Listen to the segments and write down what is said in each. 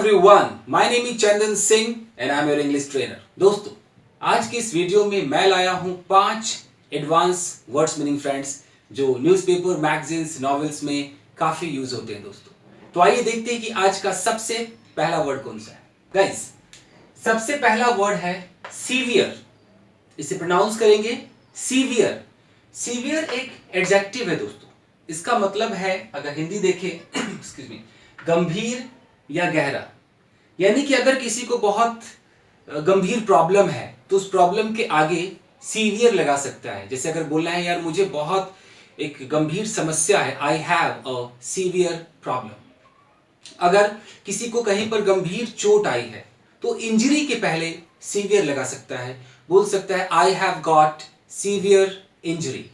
everyone, my name is Chandan Singh and I'm your English trainer. दोस्तों, आज की इस वीडियो में मैं लाया हूं 5 एडवांस वर्ड्स मीनिंग फ्रेंड्स जो न्यूज़पेपर, मैगजीन्स, नॉवेल्स में काफी यूज होते हैं दोस्तों। तो आइए देखते हैं कि आज का सबसे पहला वर्ड कौन सा है। गाइस, सबसे पहला वर्ड है सीवियर। इसे प्रोनाउंस करेंगे सीवियर। सीवियर एक एडजेक्टिव है दोस्तों। इसका मतलब है, अगर हिंदी देखें एक्सक्यूज मी, गंभीर या गहरा। यानी कि अगर किसी को बहुत गंभीर प्रॉब्लम है तो उस प्रॉब्लम के आगे सीवियर लगा सकता है। जैसे अगर बोलना है यार मुझे बहुत एक गंभीर समस्या है, I have a severe problem. अगर किसी को कहीं पर गंभीर चोट आई है तो इंजरी के पहले सीवियर लगा सकता है, बोल सकता है I have got severe injury.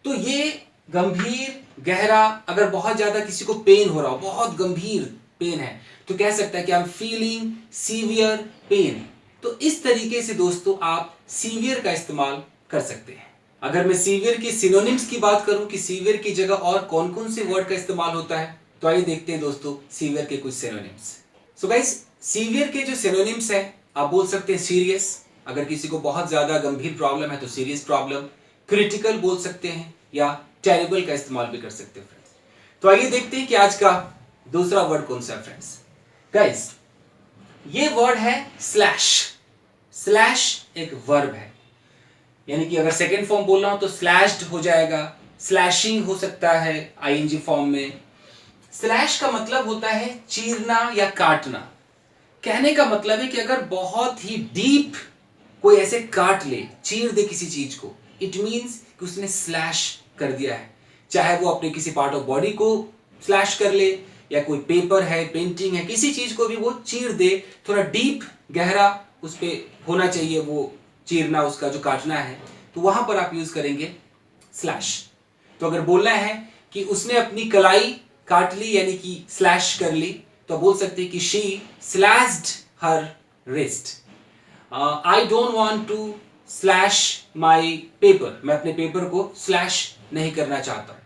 तो ये गंभीर, गहरा, अगर बहुत ज्यादा किसी को पेन हो रहा हो, बहुत गंभीर पेन है, तो कह सकता है कि I am feeling severe pain. तो इस तरीके से दोस्तों आप सीवियर का इस्तेमाल कर सकते हैं। अगर मैं सीवियर के सिनोनिम्स की बात करूं कि सीवियर की जगह और कौन कौन से वर्ड का इस्तेमाल होता है, तो आइए देखते हैं दोस्तों सीवियर के कुछ सिनोनिम्स। सो गाइस, सीवियर के जो सिनोनिम्स है, आप बोल सकते हैं सीरियस। अगर किसी को बहुत ज्यादा गंभीर प्रॉब्लम है तो सीरियस प्रॉब्लम। क्रिटिकल बोल सकते हैं या टेरिबल का इस्तेमाल भी कर सकते हैं फ्रेंड्स। तो आइए देखते हैं कि आज का दूसरा वर्ड कौन सा है फ्रेंड्स। गाइस, ये वर्ड है स्लैश। स्लैश एक वर्ब है, यानी कि अगर सेकेंड फॉर्म बोल रहा हूं तो स्लैश्ड हो जाएगा, स्लैशिंग हो सकता है आईएनजी फॉर्म में। स्लैश का मतलब होता है चीरना या काटना। कहने का मतलब है कि अगर बहुत ही डीप कोई ऐसे काट ले, चीर दे किसी चीज को, इट मीन्स कि उसने स्लैश कर दिया है। चाहे वो अपने किसी पार्ट ऑफ बॉडी को स्लैश कर ले या कोई पेपर है, पेंटिंग है, किसी चीज को भी वो चीर दे, थोड़ा डीप, गहरा उस पे होना चाहिए वो चीरना, उसका जो काटना है, तो वहां पर आप यूज करेंगे स्लैश। तो अगर बोलना है कि उसने अपनी कलाई काट ली, यानी कि स्लैश कर ली, तो बोल सकते हैं कि she slashed her wrist. I don't want to slash my paper. मैं अपने पेपर को स्लैश नहीं करना चाहता।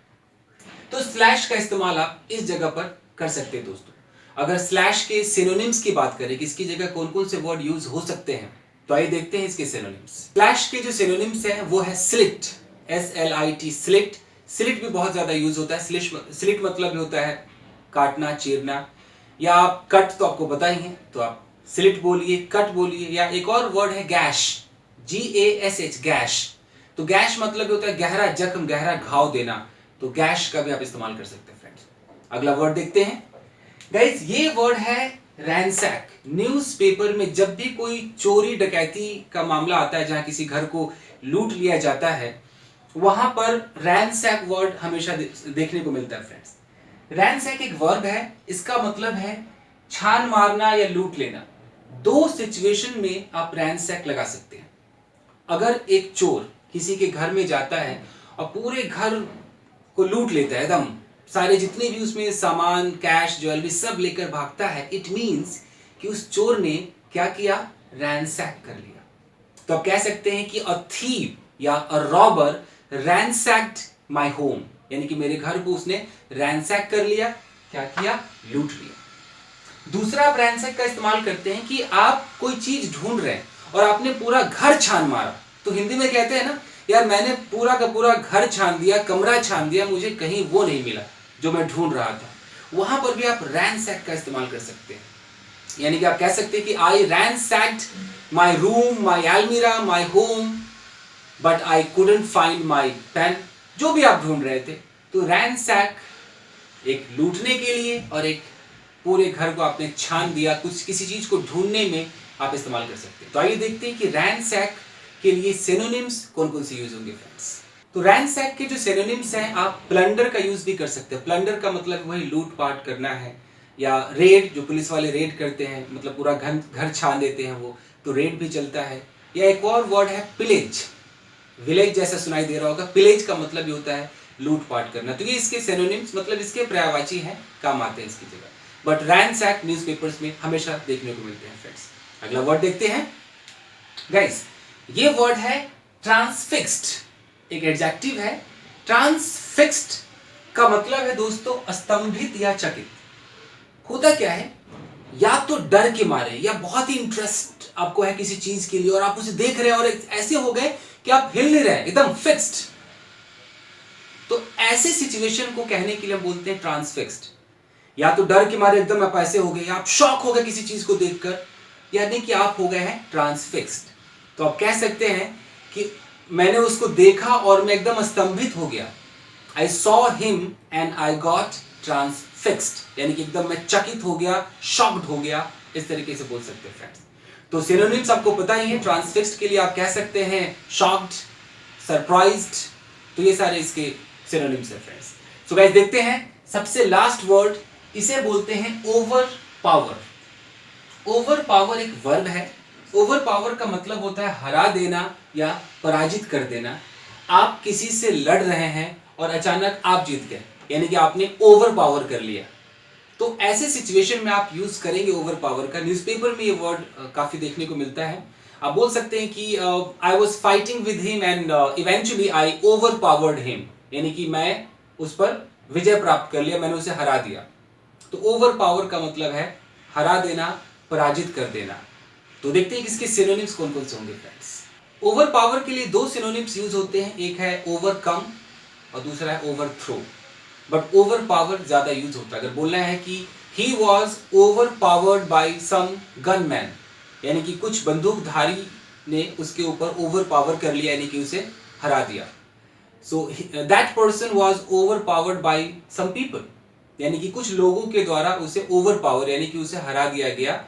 तो स्लैश का इस्तेमाल आप इस जगह पर कर सकते हैं दोस्तों। अगर स्लैश के सिनोनिम्स की बात करें कि इसकी जगह कौन कौन से वर्ड यूज हो सकते हैं, तो आइए देखते हैं इसके सिनोनिम्स। स्लैश के जो सिनोनिम्स हैं वो है स्लिट, SLIT, स्लिट। स्लिट भी बहुत ज्यादा यूज होता है। स्लिट मतलब होता है काटना, चीरना। या आप कट तो आपको पता ही है, तो आप स्लिट बोलिए, कट बोलिए। या एक और वर्ड है गैश, GASH, गैश। तो गैश मतलब होता है गहरा जख्म, गहरा घाव देना। तो गैश का भी आप इस्तेमाल कर सकते हैं फ्रेंड्स। अगला वर्ड देखते हैं। गाइस, ये वर्ड है रैंसैक। न्यूज़पेपर में जब भी कोई चोरी डकैती का मामला आता है, जहां किसी घर को लूट लिया जाता है, वहां पर रैंसैक वर्ड हमेशा देखने को मिलता है फ्रेंड्स। रैंसैक एक वर्ब है। इसका मतलब है छान मारना या लूट लेना। दो सिचुएशन में आप रैंसैक लगा सकते हैं। अगर एक चोर किसी के घर में जाता है और पूरे घर को लूट लेता है, एकदम सारे जितने भी उसमें सामान, कैश, ज्वेलरी सब लेकर भागता है, इट मीन्स कि उस चोर ने क्या किया, रैंसैक कर लिया। तो आप कह सकते हैं कि अ थीव या अ रॉबर रैंसैक्ड माय होम, यानी कि मेरे घर को उसने रैंसैक कर लिया। क्या किया, लूट लिया। दूसरा, आप रैंसैक का इस्तेमाल करते हैं कि आप कोई चीज ढूंढ रहे हैं और आपने पूरा घर छान मारा। तो हिंदी में कहते हैं ना, यार मैंने पूरा का पूरा घर छान दिया, कमरा छान दिया, मुझे कहीं वो नहीं मिला जो मैं ढूंढ रहा था। वहां पर भी आप रैंसैक का इस्तेमाल कर सकते हैं। यानी कि आप कह सकते हैं कि I ransacked my room, my almirah, my home, but I couldn't find my pen. जो भी आप ढूंढ रहे थे। तो रैंसैक एक लूटने के लिए और एक पूरे घर को आपने छान दिया, कुछ किसी चीज को ढूंढने में आप इस्तेमाल कर सकते हैं। तो आइए देखते हैं कि रैंसैक के लिए सिनोनिम्स कौन कौन से यूज होंगे फ्रेंड्स। तो रैंसैक के जो सिनोनिम्स हैं, आप प्लंडर का यूज भी कर सकते हैं। प्लंडर का मतलब वही लूटपाट करना है, या रेड, जो पुलिस वाले रेड करते हैं, मतलब पूरा घर छान देते हैं वो, तो रेड भी चलता है। या एक और वर्ड है पिलेज। विलेज जैसा सुनाई दे रहा होगा, पिलेज का मतलब भी होता है लूटपाट करना। तो ये इसके सिनोनिम्स, मतलब इसके पर्यायवाची हैं, काम आते हैं इसकी जगह। बट रैंसैक न्यूज़पेपर्स में हमेशा देखने को मिलते हैं फ्रेंड्स। अगला वर्ड देखते हैं। गाइस, ये वर्ड है ट्रांसफिक्स्ड। एक एडजेक्टिव है। ट्रांसफिक्स्ड का मतलब है दोस्तों स्तंभित या चकित। होता क्या है, या तो डर के मारे या बहुत ही इंटरेस्ट आपको है किसी चीज के लिए और आप उसे देख रहे हैं और ऐसे हो गए कि आप हिल नहीं रहे, एकदम फिक्स्ड। तो ऐसे सिचुएशन को कहने के लिए हम बोलते हैं ट्रांसफिक्स्ड। या तो डर के मारे एकदम आप ऐसे हो गए, या आप शॉक हो गए किसी चीज को देखकर, यानी कि आप हो गए हैं ट्रांसफिक्स्ड। तो आप कह सकते हैं कि मैंने उसको देखा और मैं एकदम स्तंभित हो गया। I saw him and I got transfixed, यानी कि एकदम मैं चकित हो गया, शॉक्ड हो गया, इस तरीके से बोल सकते हैं फ्रेंड्स। तो सिनोनिम्स आपको पता ही है। ट्रांसफिक्स्ड के लिए आप कह सकते हैं शॉक्ड, सरप्राइज्ड, तो ये सारे इसके सिनोनिम्स है फ्रेंड्स। सो गाइस देखते हैं सबसे लास्ट वर्ड, इसे बोलते हैं ओवर पावर। ओवर पावर एक वर्ब है। ओवर पावर का मतलब होता है हरा देना या पराजित कर देना। आप किसी से लड़ रहे हैं और अचानक आप जीत गए, यानी कि आपने ओवर पावर कर लिया। तो ऐसे सिचुएशन में आप यूज करेंगे ओवर पावर का। न्यूज़पेपर में ये वर्ड काफी देखने को मिलता है। आप बोल सकते हैं कि I was fighting with him and eventually I over powered him, यानी कि मैं उस पर विजय प्राप्त कर लिया, मैंने उसे हरा दिया। तो ओवर पावर का मतलब है हरा देना, पराजित कर देना। तो देखते हैं कि इसके सिनोनिम्स कौन कौन से होंगे फ्रेंड्स। ओवर पावर के लिए दो सिनोनिम्स यूज होते हैं, एक है ओवरकम और दूसरा है ओवरथ्रो। बट ओवर पावर ज्यादा यूज होता है। अगर बोलना है कि he was overpowered by some gunman, यानी कि कुछ बंदूकधारी ने उसके ऊपर ओवर पावर कर लिया, यानी कि उसे हरा दिया। So that person was overpowered by some people, यानी कि कुछ लोगों के द्वारा उसे ओवर पावर, यानी कि उसे हरा दिया गया,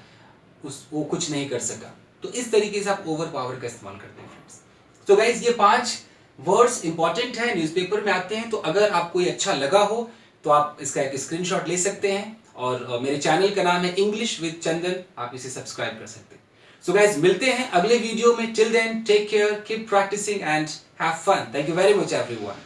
वो कुछ नहीं कर सका। तो इस तरीके से आप ओवर पावर का इस्तेमाल करते हैं फ्रेंड्स। तो गाइज ये 5 वर्ड्स इंपॉर्टेंट है, न्यूज़पेपर में आते हैं। तो अगर आपको ये अच्छा लगा हो तो आप इसका एक स्क्रीनशॉट ले सकते हैं और मेरे चैनल का नाम है इंग्लिश विद चंदन, आप इसे सब्सक्राइब कर सकते हैं। सो गाइज मिलते हैं अगले वीडियो में। Till then take care, keep practicing and have fun. Thank you very much everyone.